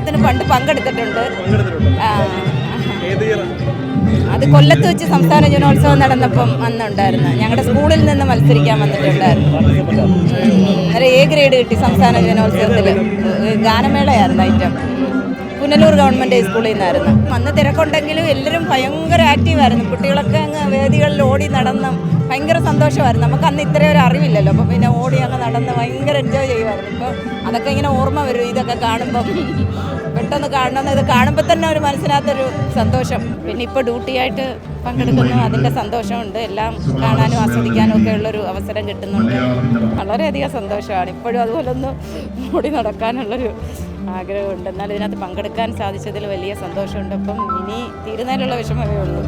ജനോത്സവത്തിന് പണ്ട് പങ്കെടുത്തിട്ടുണ്ട്. അത് കൊല്ലത്ത് വെച്ച് സംസ്ഥാന ജനോത്സവം നടന്നപ്പം അന്നുണ്ടായിരുന്നു. ഞങ്ങളുടെ സ്കൂളിൽ നിന്ന് മത്സരിക്കാൻ വന്നിട്ടുണ്ടായിരുന്നു. ഒരു A ഗ്രേഡ് കിട്ടി സംസ്ഥാന ജനോത്സവത്തിൽ. ഗാനമേളയായിരുന്നു ഐറ്റം. പുനലൂർ ഗവൺമെൻറ് ഹൈസ്കൂളിൽ നിന്നായിരുന്നു. അന്ന് തിരക്കുണ്ടെങ്കിലും എല്ലാവരും ഭയങ്കര ആക്റ്റീവായിരുന്നു. കുട്ടികളൊക്കെ അങ്ങ് വേദികളിൽ ഓടി നടന്ന് ഭയങ്കര സന്തോഷമായിരുന്നു. നമുക്ക് അന്ന് ഇത്രയും ഒരു അറിവില്ലല്ലോ. അപ്പോൾ പിന്നെ ഓടി അങ്ങ് നടന്ന് ഭയങ്കര എൻജോയ് ചെയ്യുമായിരുന്നു. ഇപ്പോൾ അതൊക്കെ ഇങ്ങനെ ഓർമ്മ വരും. ഇതൊക്കെ കാണുമ്പം പെട്ടെന്ന് കാണണമെന്ന്, ഇത് കാണുമ്പോൾ തന്നെ ഒരു മനസ്സിനകത്തൊരു സന്തോഷം. പിന്നെ ഇപ്പോൾ ഡ്യൂട്ടിയായിട്ട് പങ്കെടുക്കുന്നു, അതിൻ്റെ സന്തോഷമുണ്ട്. എല്ലാം കാണാനും ആസ്വദിക്കാനും ഒക്കെ ഉള്ളൊരു അവസരം കിട്ടുന്നുണ്ട്. വളരെയധികം സന്തോഷമാണ്. ഇപ്പോഴും അതുപോലെ ഒന്ന് ഓടി നടക്കാനുള്ളൊരു ആഗ്രഹമുണ്ട്. എന്നാൽ ഇതിനകത്ത് പങ്കെടുക്കാൻ സാധിച്ചതിൽ വലിയ സന്തോഷമുണ്ട്. അപ്പം ഇനി തീരുന്നതിലുള്ള വിഷമമേ ഉള്ളൂ.